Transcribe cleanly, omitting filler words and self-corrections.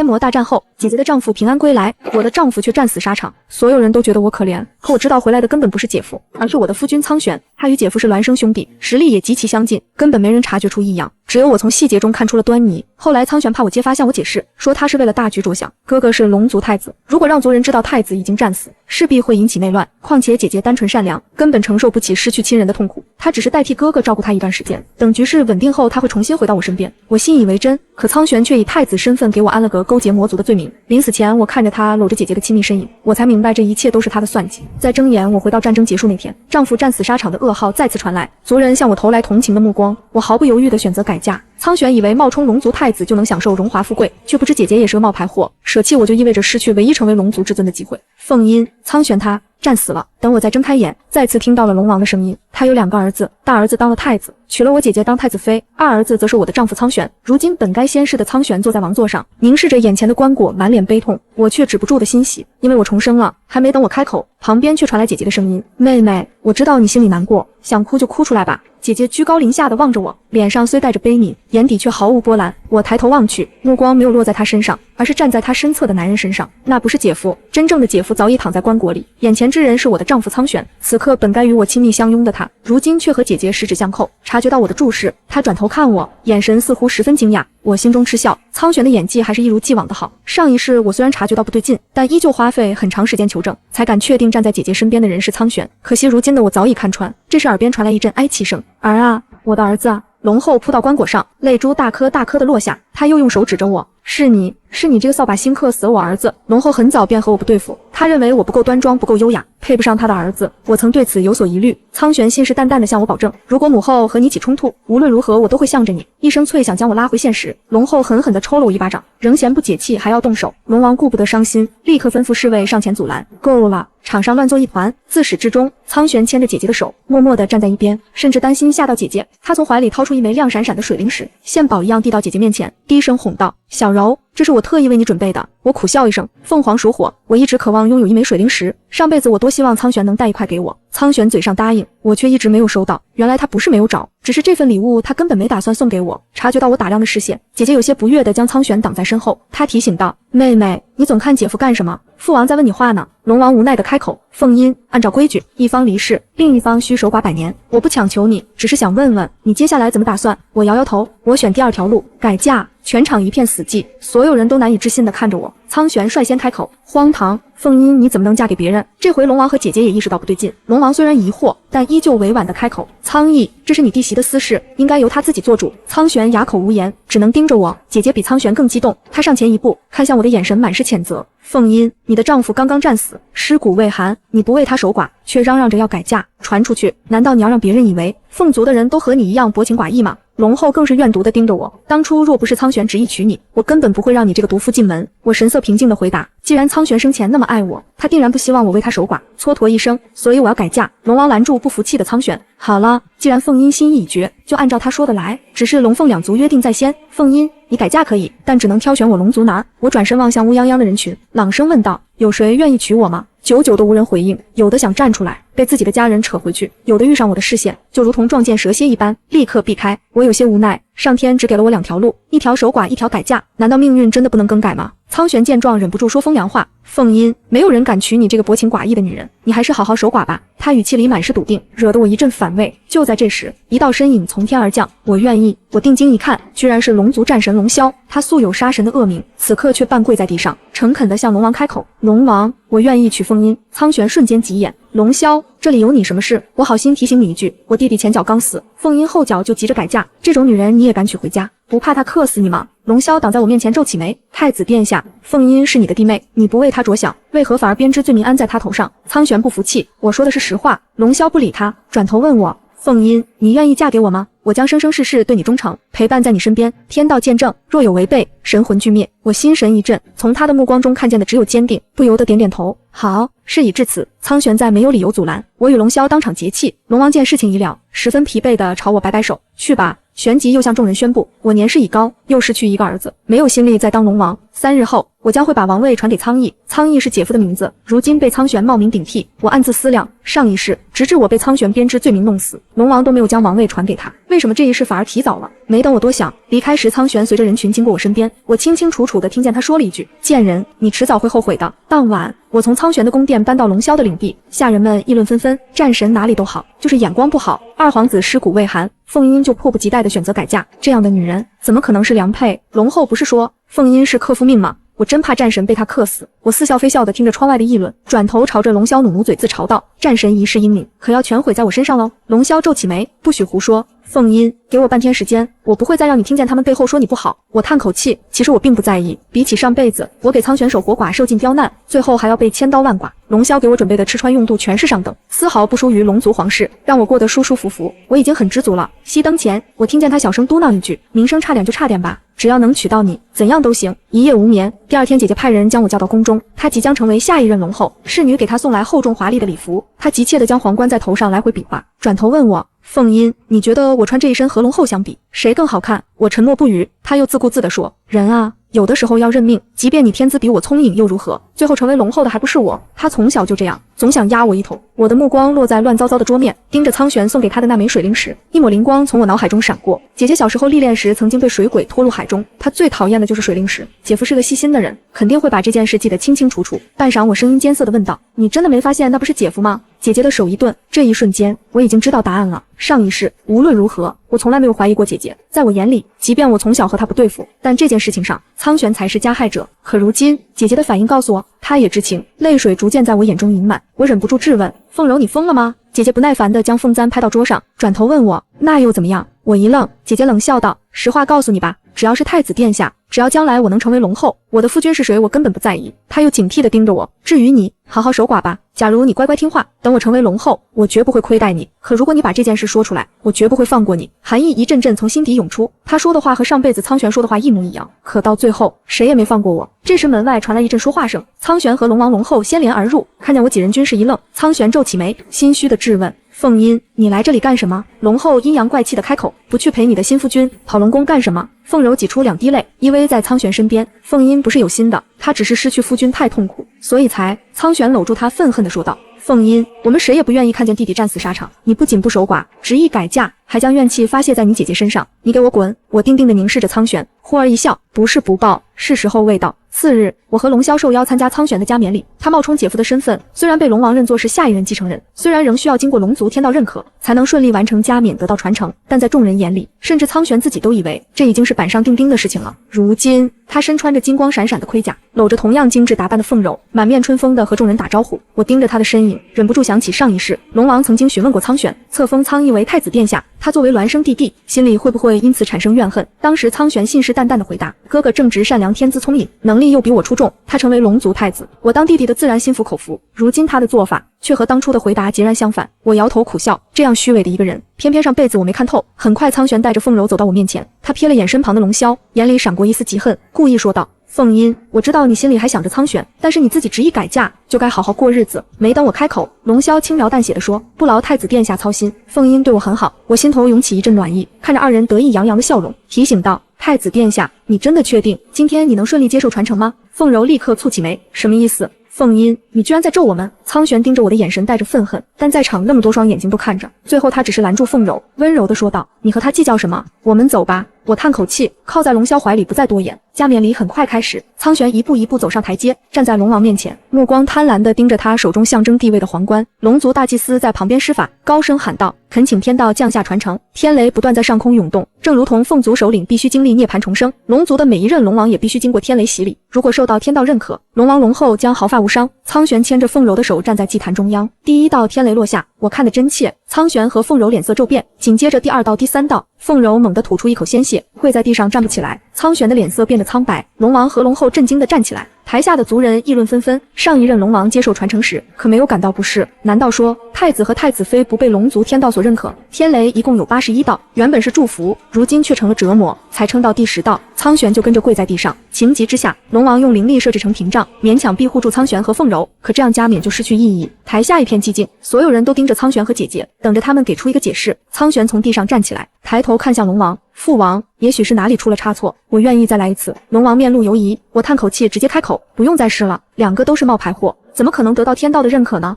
规模大战后，姐姐的丈夫平安归来，我的丈夫却战死沙场。所有人都觉得我可怜，可我知道回来的根本不是姐夫，而是我的夫君苍玄。他与姐夫是孪生兄弟，实力也极其相近，根本没人察觉出异样。只有我从细节中看出了端倪。后来苍玄怕我揭发，向我解释说他是为了大局着想。哥哥是龙族太子，如果让族人知道太子已经战死，势必会引起内乱。况且姐姐单纯善良，根本承受不起失去亲人的痛苦。她只是代替哥哥照顾她一段时间，等局势稳定后，她会重新回到我身边。我信以为真，可苍玄却以太子身份给我安了个勾结魔族的罪名。临死前，我看着他搂着姐姐的亲密身影，我才明白这一切都是他的算计。在睁眼，我回到战争结束那天，丈夫战死沙场的噩耗再次传来，族人向我投来同情的目光，我毫不犹豫地选择改嫁。苍玄以为冒充龙族太子就能享受荣华富贵，却不知姐姐也是个冒牌货，舍弃我就意味着失去唯一成为龙族至尊的机会。凤音，苍玄他战死了。等我再睁开眼，再次听到了龙王的声音。他有2个儿子，大儿子当了太子，娶了我姐姐当太子妃，二儿子则是我的丈夫苍玄。如今本该仙逝的苍玄坐在王座上，凝视着眼前的棺椁，满脸悲痛。我却止不住的欣喜，因为我重生了。还没等我开口，旁边却传来姐姐的声音：妹妹，我知道你心里难过，想哭就哭出来吧。姐姐居高临下的望着我，脸上虽带着悲悯，眼底却毫无波澜。我抬头望去，目光没有落在她身上，而是站在她身侧的男人身上。那不是姐夫，真正的姐夫早已躺在棺椁里，眼前之人是我的丈夫苍玄。此刻本该与我亲密相拥的他，如今却和姐姐十指相扣。察觉到我的注视，他转头看我，眼神似乎十分惊讶。我心中嗤笑，苍玄的演技还是一如既往的好。上一世我虽然察觉到不对劲，但依旧花费很长时间求证，才敢确定站在姐姐身边的人是苍玄。可惜如今的我早已看穿。这时耳边传来一阵哀泣声：儿啊，我的儿子啊！龙后扑到棺椁上，泪珠大颗大颗的落下。他又用手指着我：是你这个扫把星刻死了我儿子。龙后很早便和我不对付，他认为我不够端庄，不够优雅，配不上他的儿子。我曾对此有所疑虑。苍玄信誓旦旦地向我保证，如果母后和你起冲突，无论如何我都会向着你。一声啐响将我拉回现实。龙后狠狠地抽了我一巴掌，仍嫌不解气，还要动手。龙王顾不得伤心，立刻吩咐侍卫上前阻拦。够了！场上乱作一团。自始至终，苍玄牵着姐姐的手，默默地站在一边，甚至担心吓到姐姐。他从怀里掏出一枚亮闪闪的水灵石，献宝一样递到姐姐面前，低声哄道：小柔，这是我特意为你准备的。我苦笑一声，凤凰属火，我一直渴望拥有一枚水灵石，上辈子我多希望苍玄能带一块给我。苍玄嘴上答应，我却一直没有收到。原来他不是没有找，只是这份礼物他根本没打算送给我。察觉到我打量的视线，姐姐有些不悦地将苍玄挡在身后。她提醒道：妹妹，你总看姐夫干什么？父王在问你话呢。龙王无奈地开口：凤音，按照规矩，一方离世，另一方需守寡100年。我不强求你，只是想问问你接下来怎么打算。我摇摇头，我选第2条路，改嫁。全场一片死寂，所有人都难以置信地看着我。苍玄率先开口：荒唐！凤音，你怎么能嫁给别人？这回龙王和姐姐也意识到不对劲。龙王虽然疑惑，但依旧委婉地开口：苍毅，这是你弟媳的私事，应该由她自己做主。苍玄哑口无言，只能盯着我。姐姐比苍玄更激动，她上前一步，看向我的眼神满是谴责：凤音，你的丈夫刚刚战死，尸骨未寒，你不为他守寡，却嚷嚷着要改嫁，传出去，难道你要让别人以为凤族的人都和你一样薄情寡义吗？龙后更是怨毒地盯着我，当初若不是苍玄执意娶你，我根本不会让你这个毒妇进门。我神色平静地回答：既然苍玄生前那么爱我，他定然不希望我为他守寡，蹉跎一生，所以我要改嫁。龙王拦住不服气的苍玄：好了，既然凤音心意已决，就按照他说的来，只是龙凤2族约定在先。凤音，你改嫁可以，但只能挑选我龙族男儿。我转身望向乌泱泱的人群，朗声问道：有谁愿意娶我吗？久久都无人回应，有的想站出来，被自己的家人扯回去；有的遇上我的视线，就如同撞见蛇蝎一般，立刻避开。我有些无奈，上天只给了我2条路，一条守寡，一条改嫁，难道命运真的不能更改吗？苍玄见状，忍不住说风凉话：凤音，没有人敢娶你这个薄情寡义的女人，你还是好好守寡吧。他语气里满是笃定，惹得我一阵反胃。就在这时，一道身影从天而降，我愿意。我定睛一看，居然是龙族战神龙霄，他素有杀神的恶名，此刻却半跪在地上，诚恳地向龙王开口：龙王，我愿意娶凤音。苍玄瞬间急眼：龙霄，这里有你什么事？我好心提醒你一句，我弟弟前脚刚死，凤音后脚就急着改嫁，这种女人你也敢娶回家？不怕她克死你吗？龙霄挡在我面前皱起眉：太子殿下，凤音是你的弟妹，你不为她着想，为何反而编织罪名安在她头上？苍玄不服气：我说的是实话。龙霄不理他，转头问我：凤音，你愿意嫁给我吗？我将生生世世对你忠诚，陪伴在你身边，天道见证，若有违背，神魂俱灭。我心神一震，从他的目光中看见的只有坚定，不由得点点头。好，事已至此，苍玄再没有理由阻拦。我与龙霄当场结契。龙王见事情已了，十分疲惫地朝我摆摆手：去吧。旋即又向众人宣布：我年事已高，又失去一个儿子，没有心力再当龙王， 3日后，我将会把王位传给苍毅，苍毅是姐夫的名字，如今被苍玄冒名顶替。我暗自思量，上一世直至我被苍玄编织罪名弄死，龙王都没有将王位传给他，为什么这一世反而提早了？没等我多想，离开时苍玄随着人群经过我身边，我清清楚楚地听见他说了一句：贱人，你迟早会后悔的。当晚，我从苍玄的宫殿搬到龙霄的领地，下人们议论纷纷，战神哪里都好，就是眼光不好。二皇子尸骨未寒，凤英就迫不及待地选择改嫁，这样的女人怎么可能是良配？龙后不是说凤英是克夫命吗？我真怕战神被他克死。我似笑非笑地听着窗外的议论，转头朝着龙霄努嘴自嘲道：战神一世英名，可要全毁在我身上喽。龙霄皱起眉，不许胡说。凤英，给我半天时间，我不会再让你听见他们背后说你不好。我叹口气，其实我并不在意，比起上辈子我给苍玄守活寡受尽刁难，最后还要被千刀万剐，龙霄给我准备的吃穿用度全是上等，丝毫不输于龙族皇室，让我过得舒舒服服，我已经很知足了。熄灯前，我听见他小声嘟囔一句：名声差点就差点吧，只要能娶到你，怎样都行。一夜无眠，第二天姐姐派人将我叫到宫中，她即将成为下一任龙后，侍女给她送来厚重华丽的礼服，她急切地将皇冠在头上来回比划，转头问我：凤英，你觉得我穿这一身和龙后相比，谁更好看？我沉默不语，他又自顾自地说：人啊，有的时候要认命，即便你天资比我聪颖又如何？最后成为龙后的还不是我？他从小就这样，总想压我一头。我的目光落在乱糟糟的桌面，盯着苍玄送给他的那枚水灵石，一抹灵光从我脑海中闪过。姐姐小时候历练时曾经被水鬼拖入海中，她最讨厌的就是水灵石。姐夫是个细心的人，肯定会把这件事记得清清楚楚。半晌，我声音艰涩地问道：你真的没发现那不是姐夫吗？姐姐的手一顿，这一瞬间我已经知道答案了。上一世无论如何，我从来没有怀疑过姐姐，在我眼里，即便我从小和她不对付，但这件事情上，苍玄才是加害者。可如今，姐姐的反应告诉我，她也知情，泪水逐渐在我眼中盈满。我忍不住质问：凤柔，你疯了吗？姐姐不耐烦地将凤簪拍到桌上，转头问我：那又怎么样？我一愣，姐姐冷笑道：实话告诉你吧，只要是太子殿下，只要将来我能成为龙后，我的夫君是谁我根本不在意。她又警惕地盯着我，至于你，好好守寡吧，假如你乖乖听话，等我成为龙后，我绝不会亏待你，可如果你把这件事说出来，我绝不会放过你。寒意一阵阵从心底涌出，他说的话和上辈子苍玄说的话一模一样，可到最后谁也没放过我。这时门外传来一阵说话声，苍玄和龙王龙后先连而入，看见我几人均是一愣，苍玄皱起眉，心虚地质问：凤英，你来这里干什么？龙后阴阳怪气地开口：不去陪你的新夫君跑龙宫干什么？凤柔挤出2滴泪，依偎在苍玄身边。凤英不是有心的，她只是失去夫君太痛苦，所以才……苍玄搂住她，愤恨地说道：凤英，我们谁也不愿意看见弟弟战死沙场，你不仅不守寡，执意改嫁，还将怨气发泄在你姐姐身上，你给我滚！我定定地凝视着苍玄，忽而一笑：不是不报，是时候未到。次日，我和龙霄受邀参加苍玄的加冕礼。他冒充姐夫的身份，虽然被龙王认作是下一任继承人，虽然仍需要经过龙族天道认可，才能顺利完成加冕得到传承，但在众人眼里，甚至苍玄自己都以为这已经是板上钉钉的事情了。如今，他身穿着金光闪闪的盔甲，搂着同样精致打扮的凤柔，满面春风地和众人打招呼。我盯着他的身影，忍不住想起上一世，龙王曾经询问过苍玄，册封苍毅为太子殿下，他作为孪生弟弟，心里会不会因此产生怨恨？当时苍玄信誓旦旦地回答：哥哥正直善良，天资聪颖，能力又比我出众，他成为龙族太子，我当弟弟的自然心服口服。如今他的做法却和当初的回答截然相反。我摇头苦笑，这样虚伪的一个人，偏偏上辈子我没看透。很快，苍玄带着凤柔走到我面前，他瞥了眼身旁的龙霄，眼里闪过一丝嫉恨，故意说道：凤英，我知道你心里还想着苍玄，但是你自己执意改嫁，就该好好过日子。没等我开口，龙霄轻描淡写地说：不劳太子殿下操心，凤英对我很好。我心头涌起一阵暖意，看着二人得意洋洋的笑容，提醒道：太子殿下，你真的确定今天你能顺利接受传承吗？凤柔立刻蹙起眉，什么意思？凤英，你居然在咒我们！苍玄盯着我的眼神带着愤恨，但在场那么多双眼睛都看着，最后他只是拦住凤柔，温柔地说道：你和他计较什么？我们走吧。我叹口气，靠在龙霄怀里，不再多言。加冕礼很快开始，苍玄一步一步走上台阶，站在龙王面前，目光贪婪地盯着他手中象征地位的皇冠。龙族大祭司在旁边施法，高声喊道：恳请天道降下传承。天雷不断在上空涌动，正如同凤族首领必须经历涅槃重生，龙族的每一任龙王也必须经过天雷洗礼。如果受到天道认可，龙王龙后将毫发无伤。苍玄牵着凤柔的手站在祭坛中央，第一道天雷落下，我看得真切。苍玄和凤柔脸色骤变，紧接着第2道、第3道，凤柔猛地吐出一口鲜血，跪在地上站不起来。苍玄的脸色变得苍白，龙王和龙后震惊地站起来。台下的族人议论纷纷，上一任龙王接受传承时可没有感到不适，难道说太子和太子妃不被龙族天道所认可？天雷一共有81道，原本是祝福，如今却成了折磨，才撑到第10道，苍玄就跟着跪在地上。情急之下，龙王用灵力设置成屏障，勉强庇护住苍玄和凤柔，可这样加冕就失去意义。台下一片寂静，所有人都盯着苍玄和姐姐，等着他们给出一个解释。苍玄从地上站起来，抬头看向龙王，父王，也许是哪里出了差错，我愿意再来一次。龙王面露犹疑，我叹口气，直接开口，不用再试了，两个都是冒牌货，怎么可能得到天道的认可呢？